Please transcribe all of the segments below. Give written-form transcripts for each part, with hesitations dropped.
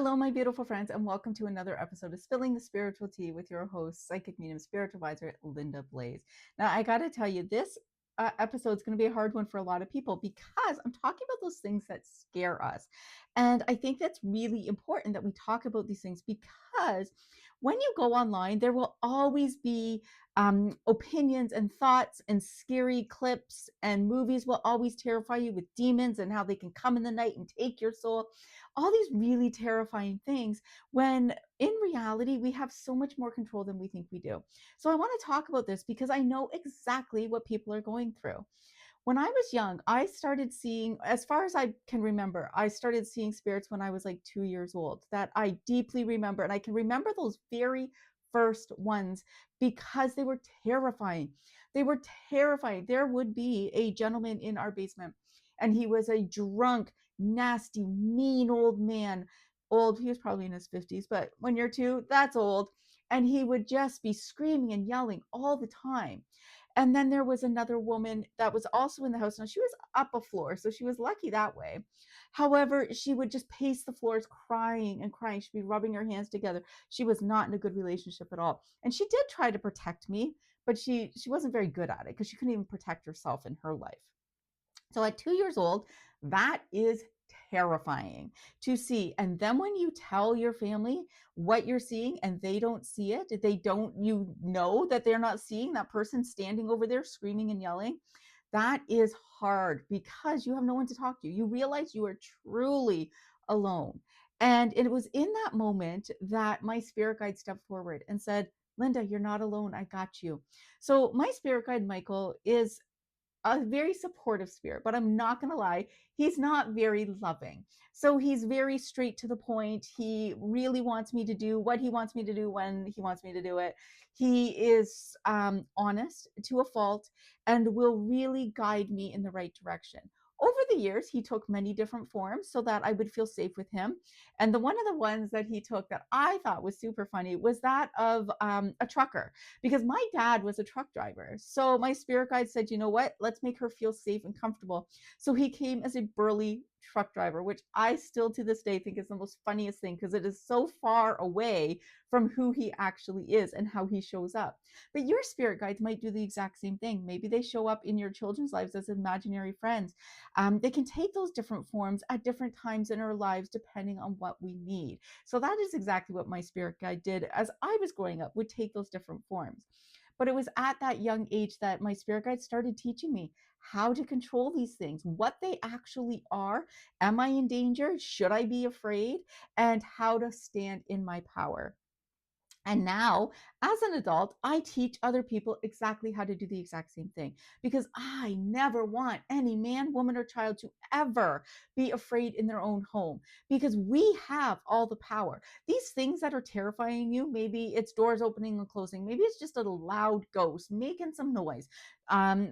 Hello, my beautiful friends, and welcome to another episode of Spilling the Spiritual Tea with your host, psychic medium, spiritual advisor, Linda Blaze. Now, I got to tell you, this episode is going to be a hard one for a lot of people because I'm talking about those things that scare us. And I think that's really important that we talk about these things because when you go online, there will always be opinions and thoughts and scary clips, and movies will always terrify you with demons and how they can come in the night and take your soul, all these really terrifying things, when in reality we have so much more control than we think we do. So I want to talk about this because I know exactly what people are going through. When I was young, I started seeing, as far as I can remember, I started seeing spirits when I was like 2 years old, that I deeply remember. And I can remember those very first ones because they were terrifying. They were terrifying. There would be a gentleman in our basement, and he was a drunk, nasty, mean old man. Old, he was probably in his 50s, but when you're two, that's old. And he would just be screaming and yelling all the time. And then there was another woman that was also in the house. Now, she was up a floor, so she was lucky that way. However, she would just pace the floors crying and crying. She'd be rubbing her hands together. She was not in a good relationship at all. And she did try to protect me, but she wasn't very good at it because she couldn't even protect herself in her life. So at 2 years old, that is terrifying to see. And then when you tell your family what you're seeing and they don't see it, they don't, you know that they're not seeing that person standing over there screaming and yelling, that is hard because you have no one to talk to. You realize you are truly alone. And it was in that moment that my spirit guide stepped forward and said, Linda, you're not alone. I got you. So my spirit guide, Michael, is a very supportive spirit, but I'm not going to lie, he's not very loving. So he's very straight to the point. He really wants me to do what he wants me to do when he wants me to do it. He is honest to a fault and will really guide me in the right direction. Over the years, he took many different forms so that I would feel safe with him. And one of the ones that he took that I thought was super funny was that of a trucker, because my dad was a truck driver. So my spirit guide said, you know what? Let's make her feel safe and comfortable. So he came as a burly truck driver, which I still to this day think is the most funniest thing because it is so far away from who he actually is and how he shows up. But your spirit guides might do the exact same thing. Maybe they show up in your children's lives as imaginary friends. They can take those different forms at different times in our lives depending on what we need. So that is exactly what my spirit guide did as I was growing up, would take those different forms. But it was at that young age that my spirit guide started teaching me how to control these things, what they actually are. Am I in danger? Should I be afraid? And how to stand in my power. And now, as an adult, I teach other people exactly how to do the exact same thing because I never want any man, woman, or child to ever be afraid in their own home because we have all the power. These things that are terrifying you, maybe it's doors opening and closing, maybe it's just a loud ghost making some noise.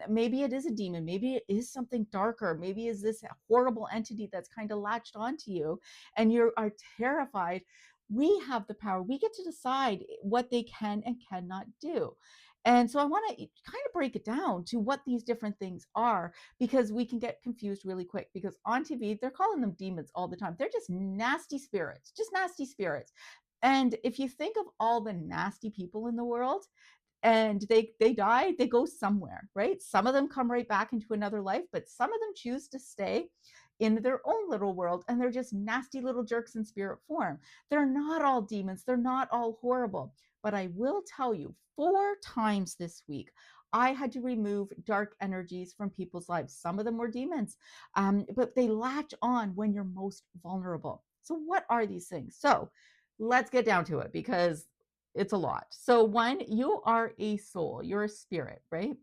Maybe it is a demon, maybe it is something darker, maybe is this horrible entity that's kind of latched onto you and you are terrified. We have the power. We get to decide what they can and cannot do. And so I want to kind of break it down to what these different things are because we can get confused really quick because on TV, they're calling them demons all the time. They're just nasty spirits, just nasty spirits. And if you think of all the nasty people in the world, and they die, they go somewhere, right? Some of them come right back into another life, but some of them choose to stay in their own little world, and they're just nasty little jerks in spirit form. They're not all demons, they're not all horrible. But I will tell you, 4 times this week I had to remove dark energies from people's lives. Some of them were demons, but they latch on when you're most vulnerable. So what are these things? So let's get down to it because it's a lot. So one, you are a soul, you're a spirit, right?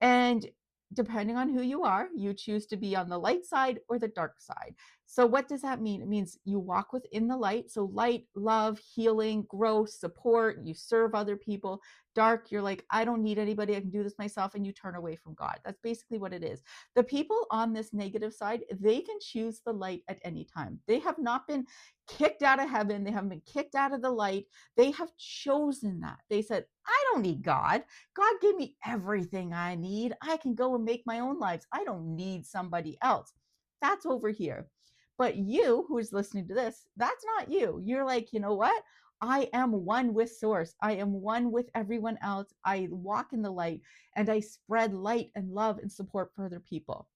And depending on who you are, you choose to be on the light side or the dark side. So what does that mean? It means you walk within the light. So light, love, healing, growth, support, you serve other people. Dark, you're like, I don't need anybody, I can do this myself, and you turn away from God. That's basically what it is. The people on this negative side, they can choose the light at any time. They have not been kicked out of heaven, they haven't been kicked out of the light. They have chosen that. They said, I don't need God. God gave me everything I need. I can go and make my own lives. I don't need somebody else. That's over here. But you who is listening to this, that's not you. You're like, you know what? I am one with source. I am one with everyone else. I walk in the light and I spread light and love and support for other people.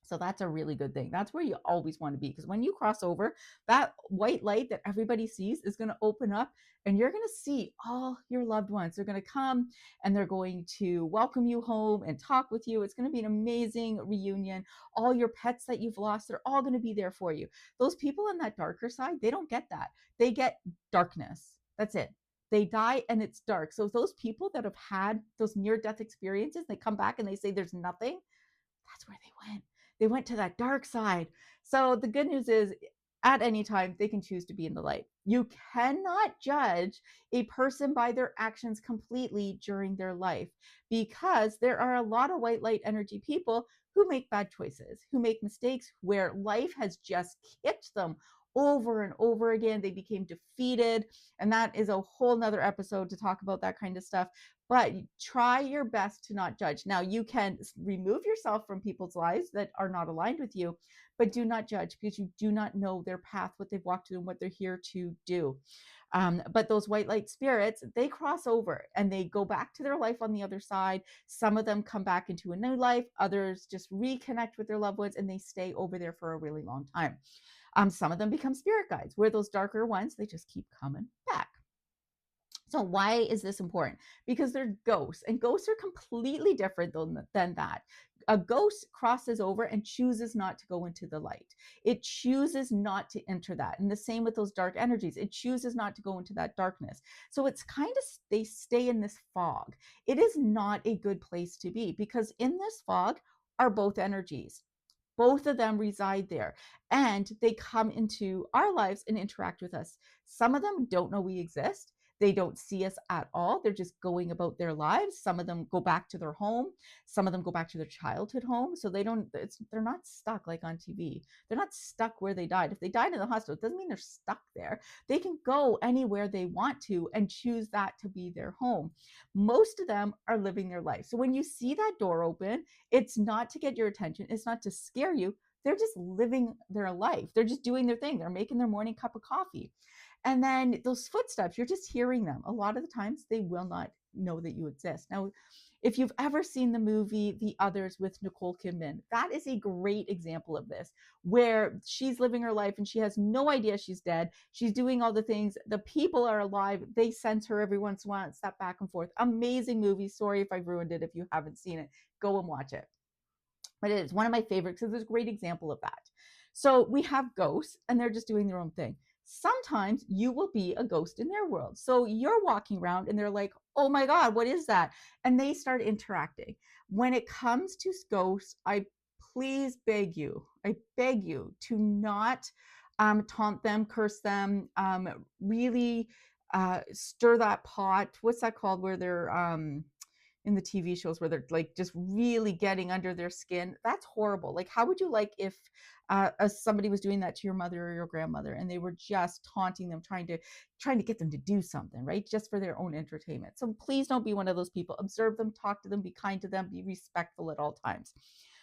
So that's a really good thing. That's where you always want to be, because when you cross over, that white light that everybody sees is going to open up and you're going to see all your loved ones. They're going to come and they're going to welcome you home and talk with you. It's going to be an amazing reunion. All your pets that you've lost, they're all going to be there for you. Those people on that darker side, they don't get that. They get darkness. That's it. They die and it's dark. So those people that have had those near death experiences, they come back and they say there's nothing. That's where they went. They went to that dark side. So the good news is, at any time, they can choose to be in the light. You cannot judge a person by their actions completely during their life, because there are a lot of white light energy people who make bad choices, who make mistakes, where life has just kicked them over and over again. They became defeated. And that is a whole nother episode to talk about that kind of stuff. But try your best to not judge. Now, you can remove yourself from people's lives that are not aligned with you, but do not judge, because you do not know their path, what they've walked through, and what they're here to do. But those white light spirits, they cross over and they go back to their life on the other side. Some of them come back into a new life. Others just reconnect with their loved ones and they stay over there for a really long time. Some of them become spirit guides, where those darker ones, they just keep coming back. So why is this important? Because they're ghosts, and ghosts are completely different than that. A ghost crosses over and chooses not to go into the light. It chooses not to enter that. And the same with those dark energies. It chooses not to go into that darkness. So it's kind of, they stay in this fog. It is not a good place to be, because in this fog are both energies. Both of them reside there, and they come into our lives and interact with us. Some of them don't know we exist. They don't see us at all. They're just going about their lives. Some of them go back to their home. Some of them go back to their childhood home. So they're not stuck like on TV. They're not stuck where they died. If they died in the hospital, it doesn't mean they're stuck there. They can go anywhere they want to and choose that to be their home. Most of them are living their life. So when you see that door open, it's not to get your attention. It's not to scare you. They're just living their life. They're just doing their thing. They're making their morning cup of coffee. And then those footsteps, you're just hearing them. A lot of the times they will not know that you exist. Now, if you've ever seen the movie The Others with Nicole Kidman, that is a great example of this, where she's living her life and she has no idea she's dead. She's doing all the things. The people are alive. They sense her every once in a while, step back and forth. Amazing movie. Sorry if I've ruined it. If you haven't seen it, go and watch it. But it is one of my favorites because there's a great example of that. So we have ghosts and they're just doing their own thing. Sometimes you will be a ghost in their world. So you're walking around and they're like, oh my God, what is that? And they start interacting. When it comes to ghosts, I beg you to not taunt them, curse them, really stir that pot. What's that called? Where they're in the TV shows where they're like just really getting under their skin. That's horrible. Like, how would you like if somebody was doing that to your mother or your grandmother and they were just taunting them, trying to get them to do something, right? Just for their own entertainment. So please don't be one of those people. Observe them, talk to them, be kind to them, be respectful at all times.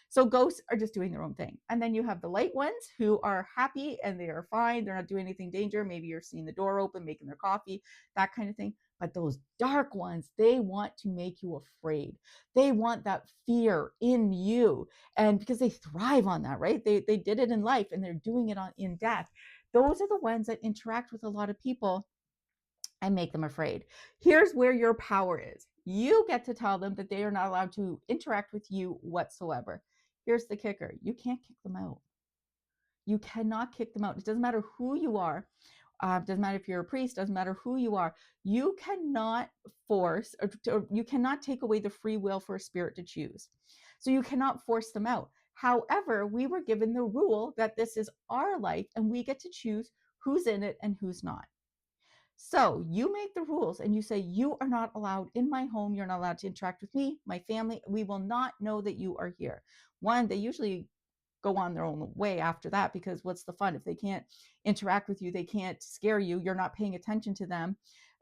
So ghosts are just doing their own thing. And then you have the light ones who are happy and they are fine. They're not doing anything danger. Maybe you're seeing the door open, making their coffee, that kind of thing. But those dark ones, they want to make you afraid. They want that fear in you. And because they thrive on that, right? They did it in life and they're doing it in death. Those are the ones that interact with a lot of people and make them afraid. Here's where your power is. You get to tell them that they are not allowed to interact with you whatsoever. Here's the kicker. You can't kick them out. You cannot kick them out. It doesn't matter who you are. Doesn't matter if you're a priest, doesn't matter who you are. You cannot force or you cannot take away the free will for a spirit to choose. So you cannot force them out. However, we were given the rule that this is our life and we get to choose who's in it and who's not. So you make the rules and you say, you are not allowed in my home. You're not allowed to interact with me, my family. We will not know that you are here. One, they usually go on their own way after that, because what's the fun if they can't interact with you, they can't scare you, you're not paying attention to them,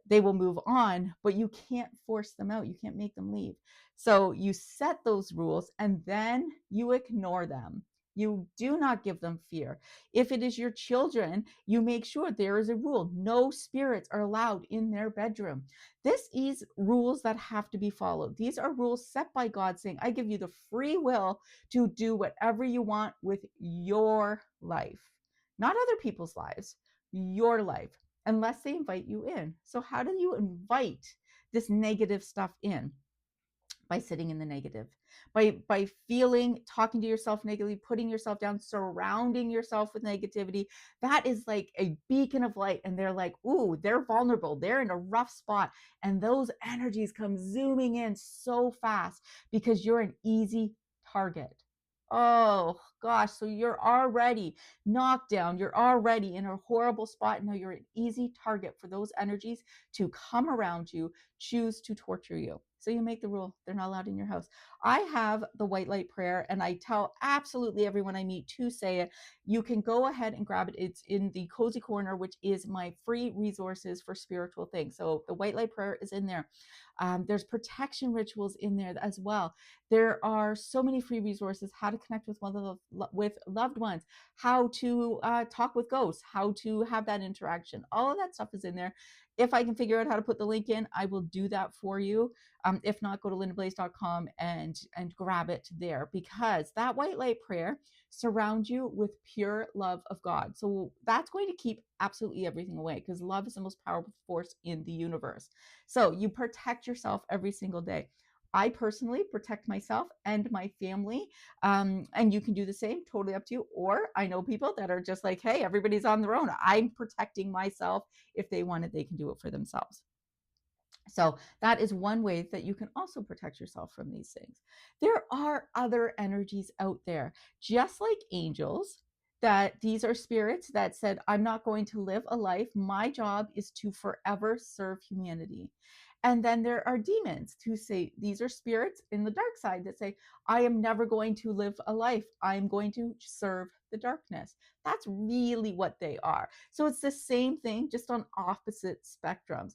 they will move on. But you can't force them out, you can't make them leave. So you set those rules and then you ignore them. You do not give them fear. If it is your children, you make sure there is a rule. No spirits are allowed in their bedroom. This is rules that have to be followed. These are rules set by God saying, I give you the free will to do whatever you want with your life, not other people's lives, your life, unless they invite you in. So, how do you invite this negative stuff in? By sitting in the negative, by feeling, talking to yourself negatively, putting yourself down, surrounding yourself with negativity. That is like a beacon of light, and they're like, ooh, they're vulnerable, they're in a rough spot, and those energies come zooming in so fast because you're an easy target. Oh gosh, so you're already knocked down, you're already in a horrible spot. Now you're an easy target for those energies to come around you, choose to torture you. So you make the rule, they're not allowed in your house. I have the white light prayer, and I tell absolutely everyone I meet to say it. You can go ahead and grab it. It's in the cozy corner, which is my free resources for spiritual things. So the white light prayer is in there. There's protection rituals in there as well. There are so many free resources: how to connect with loved ones, how to talk with ghosts, how to have that interaction. All of that stuff is in there. If I can figure out how to put the link in, I will do that for you. If not, go to lindablaze.com and grab it there, because that white light prayer surrounds you with pure love of God. So that's going to keep absolutely everything away, because love is the most powerful force in the universe. So you protect yourself every single day. I personally protect myself and my family, and you can do the same, totally up to you. Or I know people that are just like, hey, everybody's on their own. I'm protecting myself. If they want it, they can do it for themselves. So that is one way that you can also protect yourself from these things. There are other energies out there, just like angels, that these are spirits that said, I'm not going to live a life. My job is to forever serve humanity. And then there are demons who say, these are spirits in the dark side that say, I am never going to live a life. I'm going to serve the darkness. That's really what they are. So it's the same thing, just on opposite spectrums.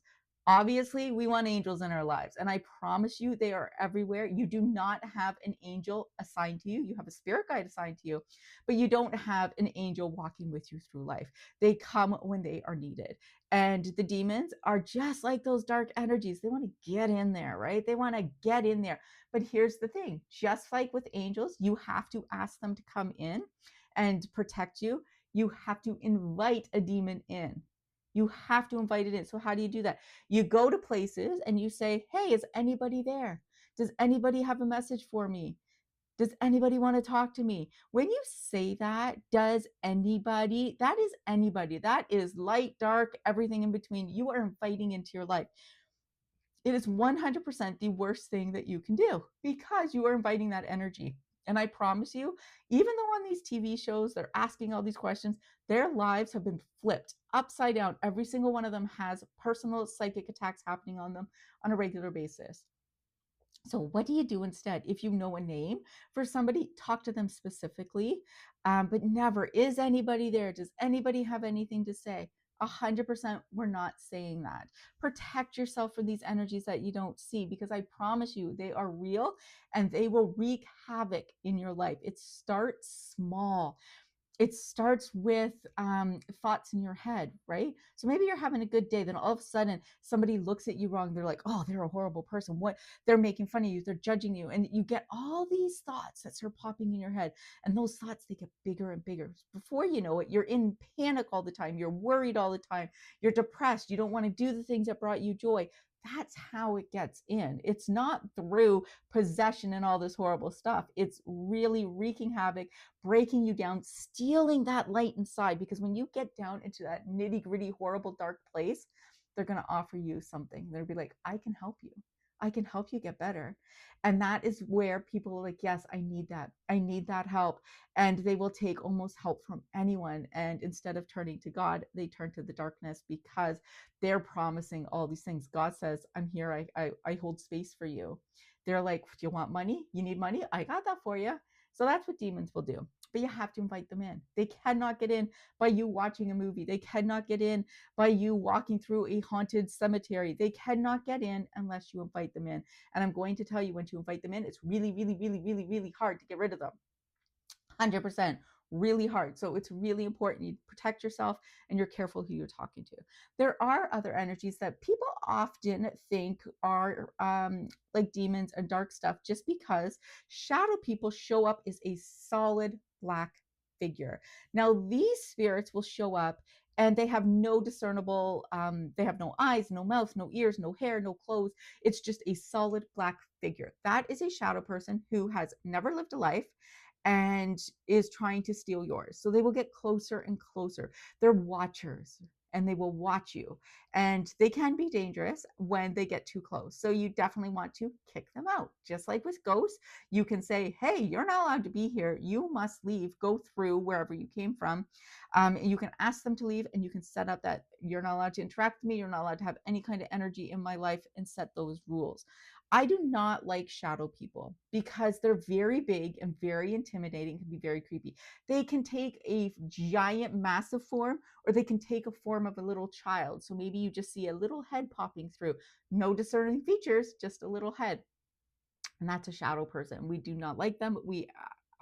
Obviously, we want angels in our lives, and I promise you they are everywhere. You do not have an angel assigned to you. You have a spirit guide assigned to you, but you don't have an angel walking with you through life. They come when they are needed. And the demons are just like those dark energies. They want to get in there, right? They want to get in there. But here's the thing, just like with angels, you have to ask them to come in and protect you. You have to invite a demon in. You have to invite it in. So how do you do that? You go to places and you say, hey, is anybody there? Does anybody have a message for me? Does anybody want to talk to me? When you say that, does anybody, that is anybody. That is light, dark, everything in between. You are inviting into your life. It is 100% the worst thing that you can do, because you are inviting that energy. And I promise you, even though on these TV shows they're asking all these questions, their lives have been flipped upside down. Every single one of them has personal psychic attacks happening on them on a regular basis. So what do you do instead? If you know a name for somebody, talk to them specifically, but never, is anybody there? Does anybody have anything to say? 100% we're not saying that. Protect yourself from these energies that you don't see, because I promise you they are real and they will wreak havoc in your life. It starts small. It starts with thoughts in your head, right? So maybe you're having a good day, then all of a sudden somebody looks at you wrong. They're like, oh, they're a horrible person. What? They're making fun of you. They're judging you. And you get all these thoughts that start popping in your head. And those thoughts, they get bigger and bigger. Before you know it, you're in panic all the time. You're worried all the time. You're depressed. You don't want to do the things that brought you joy. That's how it gets in. It's not through possession and all this horrible stuff. It's really wreaking havoc, breaking you down, stealing that light inside. Because when you get down into that nitty gritty, horrible, dark place, they're going to offer you something. They'll be like, I can help you. I can help you get better. And that is where people are like, yes, I need that. I need that help. And they will take almost help from anyone. And instead of turning to God, they turn to the darkness, because they're promising all these things. God says, I'm here. I hold space for you. They're like, do you want money? You need money? I got that for you. So that's what demons will do. But you have to invite them in. They cannot get in by you watching a movie. They cannot get in by you walking through a haunted cemetery. They cannot get in unless you invite them in. And I'm going to tell you, when to invite them in, it's really, really, really, really, really hard to get rid of them. 100%, really hard. So it's really important you protect yourself and you're careful who you're talking to. There are other energies that people often think are like demons and dark stuff, just because shadow people show up as a solid black figure. Now, these spirits will show up and they have no discernible, they have no eyes, no mouth, no ears, no hair, no clothes. It's just a solid black figure. That is a shadow person who has never lived a life and is trying to steal yours. So they will get closer and closer. They're watchers and they will watch you. And they can be dangerous when they get too close. So you definitely want to kick them out. Just like with ghosts, you can say, hey, you're not allowed to be here. You must leave. Go through wherever you came from. You can ask them to leave and you can set up that you're not allowed to interact with me. You're not allowed to have any kind of energy in my life and set those rules. I do not like shadow people because they're very big and very intimidating, can be very creepy. They can take a giant, massive form, or they can take a form of a little child. So maybe you just see a little head popping through. No discerning features, just a little head. And that's a shadow person. We do not like them. We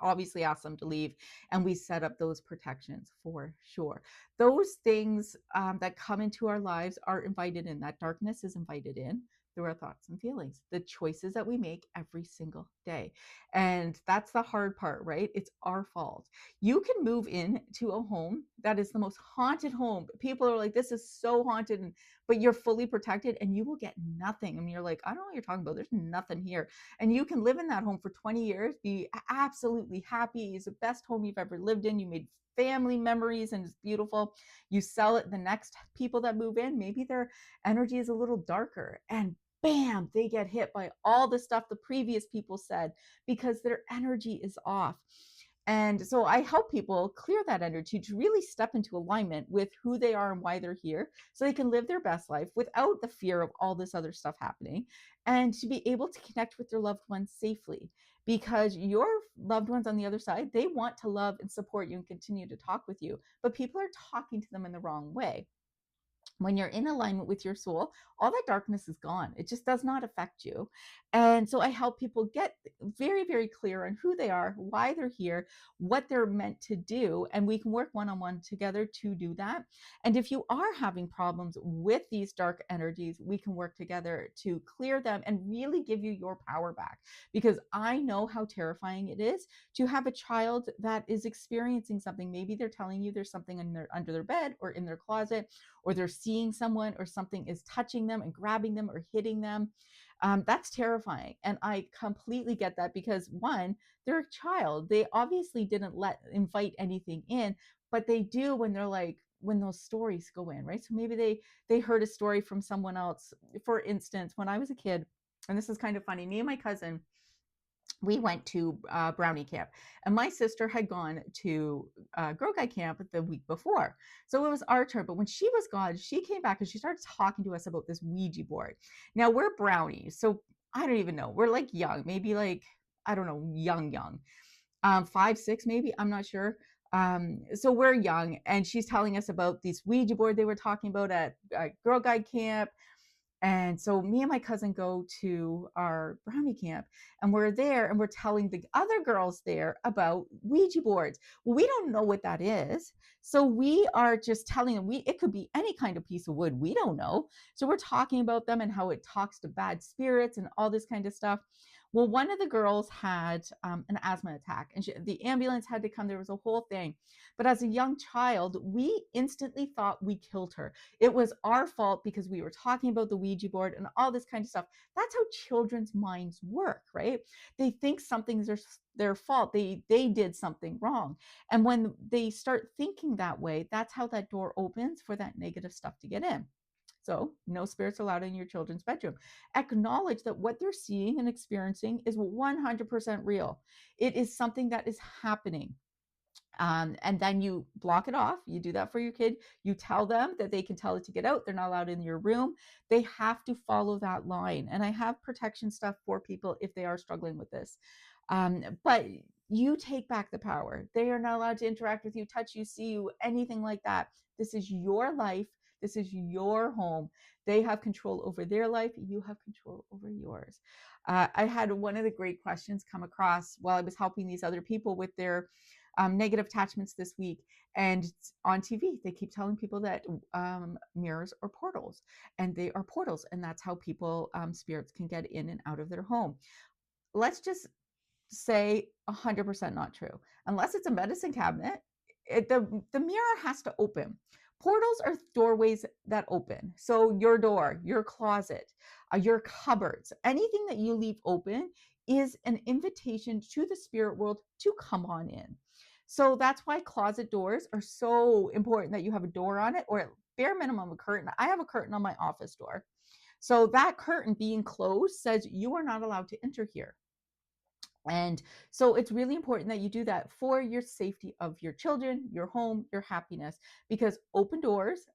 obviously ask them to leave and we set up those protections for sure. Those things that come into our lives are invited in. That darkness is invited in through our thoughts and feelings, the choices that we make every single day. And that's the hard part, right? It's our fault. You can move into a home that is the most haunted home. People are like, this is so haunted, but you're fully protected and you will get nothing. I mean, you're like, I don't know what you're talking about. There's nothing here. And you can live in that home for 20 years, be absolutely happy. It's the best home you've ever lived in. You made family memories and it's beautiful. You sell it, the next people that move in, maybe their energy is a little darker, and bam, they get hit by all the stuff the previous people said because their energy is off. And so I help people clear that energy to really step into alignment with who they are and why they're here so they can live their best life without the fear of all this other stuff happening, and to be able to connect with their loved ones safely, because your loved ones on the other side, they want to love and support you and continue to talk with you, but people are talking to them in the wrong way. When you're in alignment with your soul, all that darkness is gone. It just does not affect you. And so I help people get very, very clear on who they are, why they're here, what they're meant to do. And we can work one on one together to do that. And if you are having problems with these dark energies, we can work together to clear them and really give you your power back. Because I know how terrifying it is to have a child that is experiencing something. Maybe they're telling you there's something under their bed or in their closet, or they're seeing someone or something is touching them and grabbing them or hitting them. That's terrifying. And I completely get that because, one, they're a child. They obviously didn't invite anything in, but they do when they're like, when those stories go in, right? So maybe they heard a story from someone else. For instance, when I was a kid, and this is kind of funny, me and my cousin, we went to brownie camp, and my sister had gone to Girl Guide camp the week before, so it was our turn. But when she was gone, she came back and she started talking to us about this Ouija board. Now, we're brownies, so I don't even know, we're like young, maybe like, I don't know, young, 5 6 maybe, I'm not sure. So we're young and she's telling us about this Ouija board they were talking about at Girl Guide camp. And so me and my cousin go to our brownie camp, and we're there and we're telling the other girls there about Ouija boards. Well, we don't know what that is. So we are just telling them, it could be any kind of piece of wood. We don't know. So we're talking about them and how it talks to bad spirits and all this kind of stuff. Well, one of the girls had an asthma attack, and the ambulance had to come. There was a whole thing. But as a young child, we instantly thought we killed her. It was our fault because we were talking about the Ouija board and all this kind of stuff. That's how children's minds work, right? They think something's their fault. They did something wrong. And when they start thinking that way, that's how that door opens for that negative stuff to get in. So, no spirits allowed in your children's bedroom. Acknowledge that what they're seeing and experiencing is 100% real. It is something that is happening. And then you block it off. You do that for your kid. You tell them that they can tell it to get out. They're not allowed in your room. They have to follow that line. And I have protection stuff for people if they are struggling with this. But you take back the power. They are not allowed to interact with you, touch you, see you, anything like that. This is your life. This is your home. They have control over their life. You have control over yours. I had one of the great questions come across while I was helping these other people with their negative attachments this week. And on TV, they keep telling people that mirrors are portals, and they are portals, and that's how people, spirits can get in and out of their home. Let's just say 100% not true. Unless it's a medicine cabinet, the mirror has to open. Portals are doorways that open. So your door, your closet, your cupboards, anything that you leave open is an invitation to the spirit world to come on in. So that's why closet doors are so important, that you have a door on it, or at bare minimum a curtain. I have a curtain on my office door. So that curtain being closed says you are not allowed to enter here. And so it's really important that you do that for your safety of your children, your home, your happiness, because open doors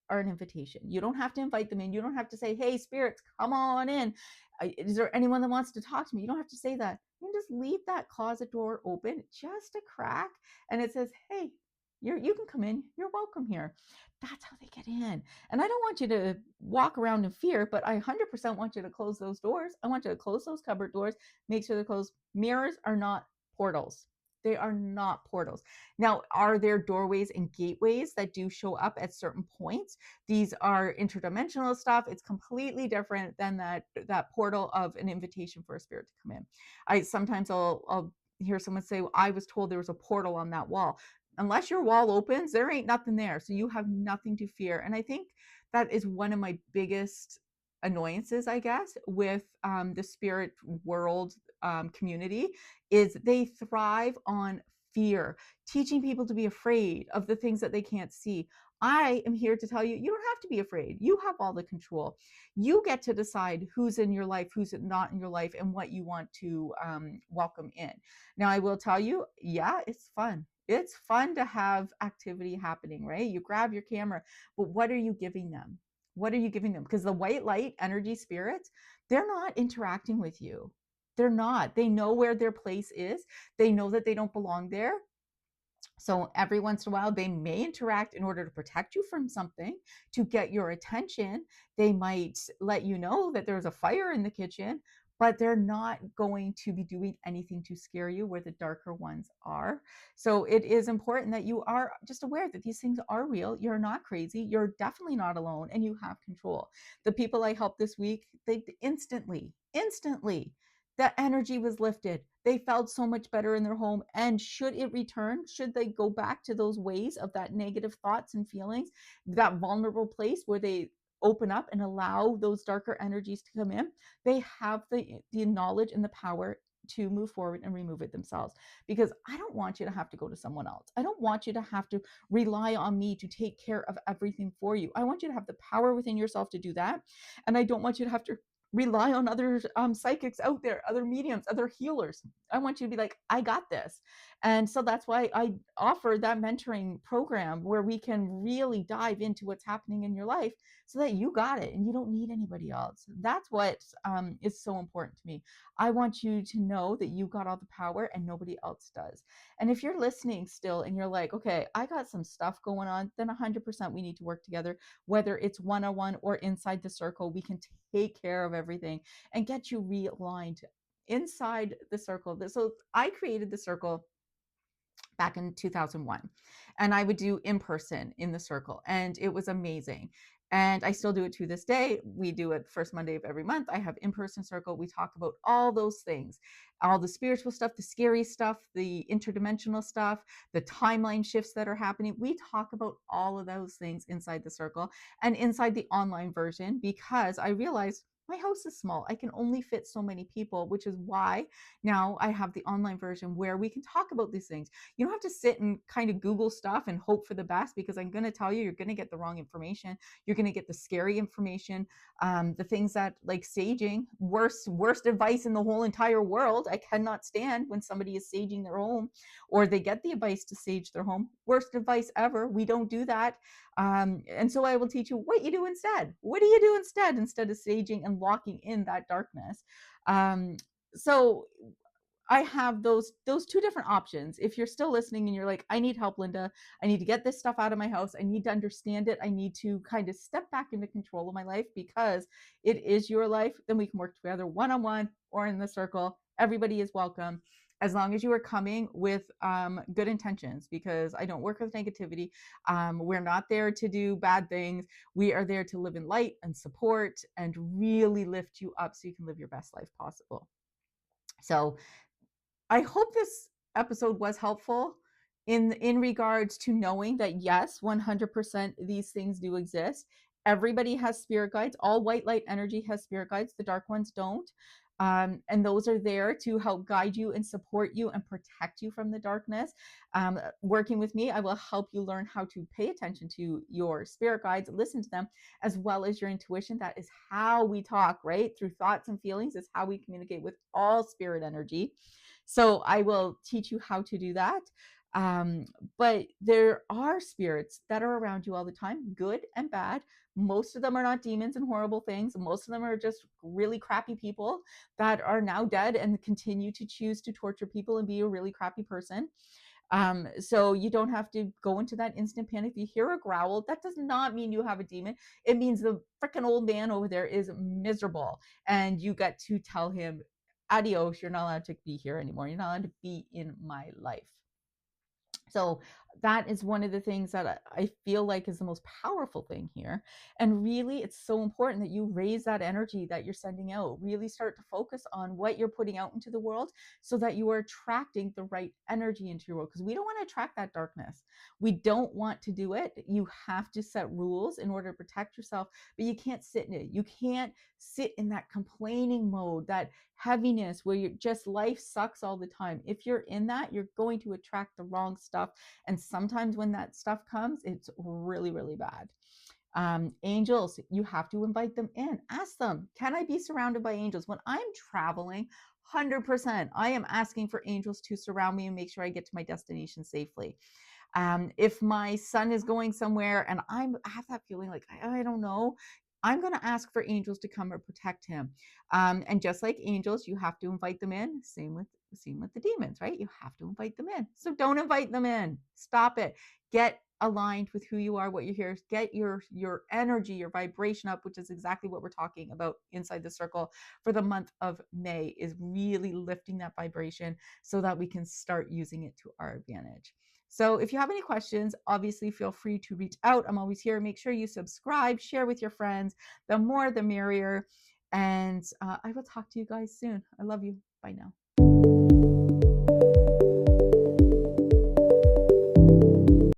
are an invitation. You don't have to invite them in. You don't have to say, hey, spirits, come on in. Is there anyone that wants to talk to me? You don't have to say that. You can just leave that closet door open, just a crack, and it says, hey, you can come in. You're welcome here. That's how they get in. And I don't want you to walk around in fear, but I 100% want you to close those doors. I want you to close those cupboard doors, make sure they're closed. Mirrors are not portals. They are not portals. Now, are there doorways and gateways that do show up at certain points? These are interdimensional stuff. It's completely different than that portal of an invitation for a spirit to come in. I sometimes I'll hear someone say, well, I was told there was a portal on that wall. Unless your wall opens, there ain't nothing there. So you have nothing to fear. And I think that is one of my biggest annoyances, I guess, with the spirit world community, is they thrive on fear, teaching people to be afraid of the things that they can't see. I am here to tell you, you don't have to be afraid. You have all the control. You get to decide who's in your life, who's not in your life, and what you want to welcome in. Now, I will tell you, yeah, it's fun. It's fun to have activity happening, right? You grab your camera, but what are you giving them? What are you giving them? Because the white light energy spirits, they're not interacting with you. They're not. They know where their place is. They know that they don't belong there. So every once in a while, they may interact in order to protect you from something, to get your attention. They might let you know that there's a fire in the kitchen, but they're not going to be doing anything to scare you where the darker ones are. So it is important that you are just aware that these things are real. You're not crazy. You're definitely not alone, and you have control. The people I helped this week, they instantly, the energy was lifted. They felt so much better in their home. And should it return, should they go back to those ways of that negative thoughts and feelings, that vulnerable place where they open up and allow those darker energies to come in, they have the knowledge and the power to move forward and remove it themselves. Because I don't want you to have to go to someone else. I don't want you to have to rely on me to take care of everything for you. I want you to have the power within yourself to do that. And I don't want you to have to rely on other psychics out there, other mediums, other healers. I want you to be like, I got this. And so that's why I offer that mentoring program, where we can really dive into what's happening in your life, so that you got it and you don't need anybody else. That's what is so important to me. I want you to know that you got all the power and nobody else does. And if you're listening still and you're like, okay, I got some stuff going on, then 100% we need to work together. Whether it's one-on-one or inside the circle, we can take care of everything and get you realigned inside the circle. So I created the circle back in 2001, and I would do in person in the circle, and it was amazing. And I still do it to this day. We do it first Monday of every month. I have in-person circle. We talk about all those things, all the spiritual stuff, the scary stuff, the interdimensional stuff, the timeline shifts that are happening. We talk about all of those things inside the circle and inside the online version, because I realized my house is small. I can only fit so many people, which is why now I have the online version where we can talk about these things. You don't have to sit and kind of Google stuff and hope for the best, because I'm going to tell you, you're going to get the wrong information. You're going to get the scary information, the things that, like saging, worst advice in the whole entire world. I cannot stand when somebody is saging their home, or they get the advice to sage their home. Worst advice ever. We don't do that. And so I will teach you what you do instead. What do you do instead of saging and locking in that darkness? So I have those two different options. If you're still listening and you're like, I need help, Linda, I need to get this stuff out of my house, I need to understand it, I need to kind of step back into control of my life because it is your life, then we can work together one-on-one or in the circle. Everybody is welcome. as long as you are coming with good intentions, because I don't work with negativity. We're not there to do bad things. We are there to live in light and support and really lift you up so you can live your best life possible. So I hope this episode was helpful in regards to knowing that yes, 100% these things do exist. Everybody has spirit guides. All white light energy has spirit guides. The dark ones don't. And those are there to help guide you and support you and protect you from the darkness. Working with me, I will help you learn how to pay attention to your spirit guides, listen to them, as well as your intuition. That is how we talk, right? Through thoughts and feelings is how we communicate with all spirit energy. So I will teach you how to do that. Um, but there are spirits that are around you all the time, good and bad. Most of them are not demons and horrible things. Most of them are just really crappy people that are now dead and continue to choose to torture people and be a really crappy person. So you don't have to go into that instant panic. If you hear a growl, that does not mean you have a demon. It means the freaking old man over there is miserable, and you get to tell him, adios, you're not allowed to be here anymore. You're not allowed to be in my life. So that is one of the things that I feel like is the most powerful thing here. And really, it's so important that you raise that energy that you're sending out. Really start to focus on what you're putting out into the world so that you are attracting the right energy into your world. Because we don't want to attract that darkness. We don't want to do it. You have to set rules in order to protect yourself, but you can't sit in it. You can't sit in that complaining mode, that heaviness where you're just life sucks all the time. If you're in that, you're going to attract the wrong stuff. And sometimes when that stuff comes, it's really, really bad. Angels, you have to invite them in. Ask them, can I be surrounded by angels? When I'm traveling, 100%, I am asking for angels to surround me and make sure I get to my destination safely. If my son is going somewhere and I have that feeling like, I don't know, I'm going to ask for angels to come and protect him. And just like angels, you have to invite them in. Same with the demons, right? You have to invite them in. So don't invite them in. Stop it. Get aligned with who you are, what you're here. Get your energy, your vibration up, which is exactly what we're talking about inside the circle for the month of May, is really lifting that vibration so that we can start using it to our advantage. So if you have any questions, obviously feel free to reach out. I'm always here. Make sure you subscribe, share with your friends. The more, the merrier. And I will talk to you guys soon. I love you. Bye now.